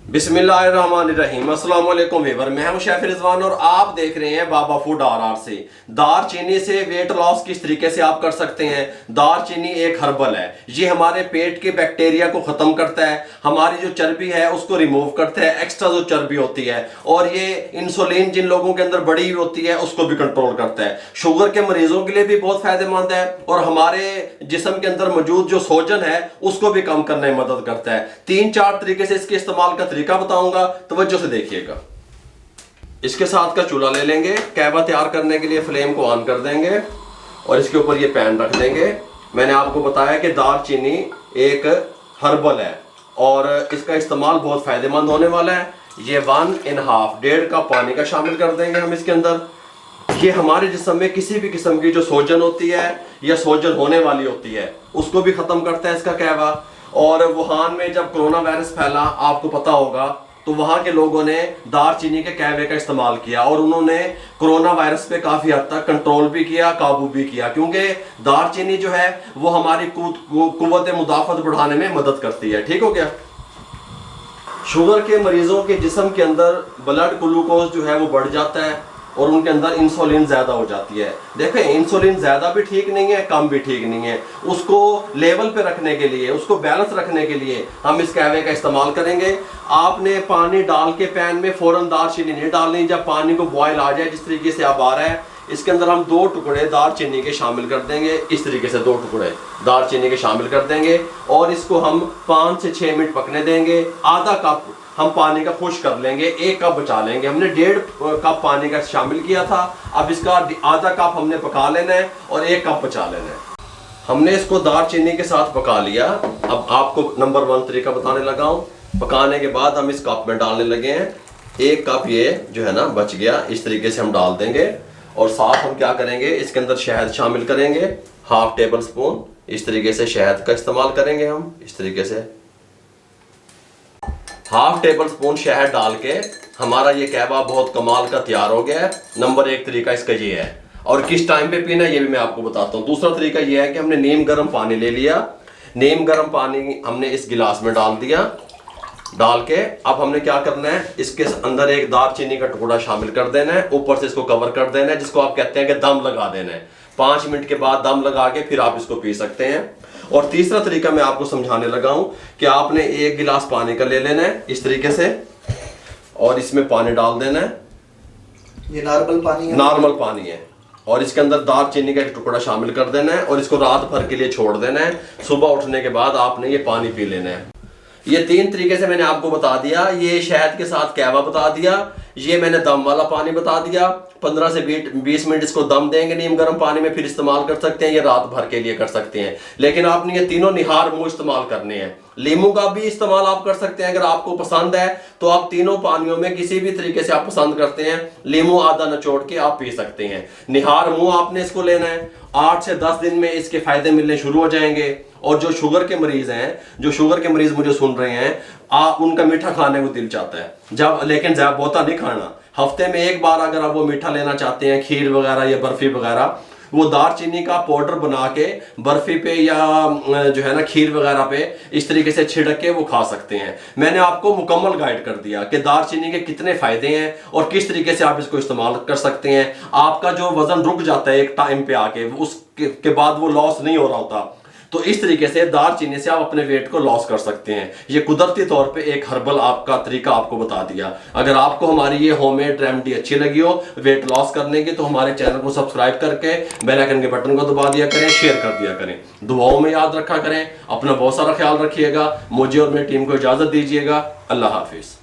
बिस्मिल्लाहिर्रहमानिर्रहीम। अस्सलाम वालेकुम वीवर, मैं हूं शेफ रिजवान और आप देख रहे हैं बाबा फूड आर से। दारचीनी से वेट लॉस किस तरीके से आप कर सकते हैं। दारचीनी एक हर्बल है, ये हमारे पेट के बैक्टीरिया को ख़त्म करता है, हमारी जो चर्बी है उसको रिमूव करता है, एक्स्ट्रा जो चर्बी होती है, और ये इंसुलिन जिन लोगों के अंदर बढ़ी हुई होती है उसको भी कंट्रोल करता है। शुगर के मरीजों के लिए भी बहुत फायदेमंद है और हमारे जिस्म के अंदर मौजूद जो सोजन है उसको भी कम करने में मदद करता है। 3-4 तरीके से इसके इस्तेमाल का तरीका बताऊंगा, तवज्जो से देखिएगा। इसके साथ का चूल्हा ले लेंगे, कहवा तैयार करने के लिए फ्लेम को ऑन कर देंगे और इसके ऊपर ये पैन रख देंगे। मैंने आपको बताया कि दारचीनी एक हर्बल है और इसका इस्तेमाल बहुत फायदेमंद होने वाला है। ये 1.5 कप पानी का शामिल कर देंगे हम इसके अंदर। ये हमारे जिस्म में किसी भी किस्म की जो सोजन होती है या सोजन होने वाली होती है उसको भी खत्म करता है इसका कहवा। और वुहान में जब कोरोना वायरस फैला, आपको पता होगा, तो वहां के लोगों ने दारचीनी के कहवे का इस्तेमाल किया और उन्होंने कोरोना वायरस पे काफी हद तक कंट्रोल भी किया, काबू भी किया, क्योंकि दारचीनी जो है वो हमारी कुव्वत मुदाफत बढ़ाने में मदद करती है। ठीक हो गया। शुगर के मरीजों के जिस्म के अंदर ब्लड ग्लूकोज जो है वो बढ़ जाता है और उनके अंदर इंसुलिन ज़्यादा हो जाती है। देखें, इंसुलिन ज़्यादा भी ठीक नहीं है, कम भी ठीक नहीं है। उसको लेवल पे रखने के लिए, उसको बैलेंस रखने के लिए हम इस कहवे का इस्तेमाल करेंगे। आपने पानी डाल के पैन में फ़ौरन दारचीनी नहीं डालनी। जब पानी को बॉयल आ जाए, जिस तरीके से अब आ रहा है, इसके अंदर हम 2 टुकड़े दारचीनी के शामिल कर देंगे। इस तरीके से 2 टुकड़े दारचीनी के शामिल कर देंगे और इसको हम 5 से 6 मिनट पकने देंगे। आधा कप हम पानी का खुश कर लेंगे, 1 कप बचा लेंगे। हमने 1.5 कप पानी का शामिल किया था, अब इसका आधा कप हमने पका लेना है और 1 कप बचा लेना है। हमने इसको दारचीनी के साथ पका लिया। अब आपको नंबर 1 तरीका बताने लगा हूँ। पकाने के बाद हम इस कप में डालने लगे हैं। 1 कप ये जो है ना बच गया, इस तरीके से हम डाल देंगे और साथ हम क्या करेंगे, इसके अंदर शहद शामिल करेंगे। 1/2 टेबल स्पून इस तरीके से शहद का इस्तेमाल करेंगे हम। इस तरीके से 1/2 टेबल स्पून शहद डाल के हमारा ये कहवा बहुत कमाल का तैयार हो गया है। नंबर 1 तरीका इसका ये है। और किस टाइम पे पीना है ये भी मैं आपको बताता हूँ। दूसरा तरीका ये है कि हमने नीम गर्म पानी ले लिया। नीम गर्म पानी हमने इस गिलास में डाल दिया। डाल के अब हमने क्या करना है, इसके अंदर एक दारचीनी का टुकड़ा शामिल कर देना है, ऊपर से इसको कवर कर देना है, जिसको आप कहते हैं कि दम लगा देना है। 5 मिनट के बाद दम लगा के फिर आप इसको पी सकते हैं। और तीसरा तरीका मैं आपको समझाने लगा हूं कि आपने 1 गिलास पानी का ले लेना है इस तरीके से और इसमें पानी डाल देना है। ये नॉर्मल पानी है? नॉर्मल पानी है। और इसके अंदर दारचीनी का एक टुकड़ा शामिल कर देना है और इसको रात भर के लिए छोड़ देना है। सुबह उठने के बाद आपने ये पानी पी लेना है। ये 3 तरीके से मैंने आपको बता दिया। ये शहद के साथ कहवा बता दिया, ये मैंने दम वाला पानी बता दिया। 15 से 20 मिनट इसको दम देंगे नीम गर्म पानी में, फिर इस्तेमाल कर सकते हैं। ये रात भर के लिए कर सकते हैं। लेकिन आपने ये तीनों निहार मुंह इस्तेमाल करने हैं। लीमू का भी इस्तेमाल आप कर सकते हैं अगर आपको पसंद है तो। आप तीनों पानियों में किसी भी तरीके से आप पसंद करते हैं, लीमू आधा निचोड़ के आप पी सकते हैं। निहार मुंह आपने इसको लेना है। 8 से 10 दिन में इसके फायदे मिलने शुरू हो जाएंगे। और जो शुगर के मरीज हैं, जो शुगर के मरीज मुझे सुन रहे हैं, उनका मीठा खाने को दिल चाहता है जब, लेकिन ज्यादा बहुता नहीं खाना। हफ्ते में 1 बार अगर आप वो मीठा लेना चाहते हैं, खीर वगैरह या बर्फी वगैरह, वो दारचीनी का पाउडर बना के बर्फी पे या जो है ना खीर वगैरह पे इस तरीके से छिड़क के वो खा सकते हैं। मैंने आपको मुकम्मल गाइड कर दिया कि दारचीनी के कितने फायदे हैं और किस तरीके से आप इसको इस्तेमाल कर सकते हैं। आपका जो वजन रुक जाता है एक टाइम पे आके, उसके बाद वो लॉस नहीं हो रहा होता, तो इस तरीके से दारचीनी से आप अपने वेट को लॉस कर सकते हैं। ये कुदरती तौर पे एक हर्बल आपका तरीका आपको बता दिया। अगर आपको हमारी ये होममेड रेमेडी अच्छी लगी हो वेट लॉस करने की, तो हमारे चैनल को सब्सक्राइब करके बेल आइकन के बटन को दबा दिया करें, शेयर कर दिया करें, दुआओं में याद रखा करें। अपना बहुत सारा ख्याल रखिएगा। मुझे और मेरी टीम को इजाजत दीजिएगा। अल्लाह हाफिज।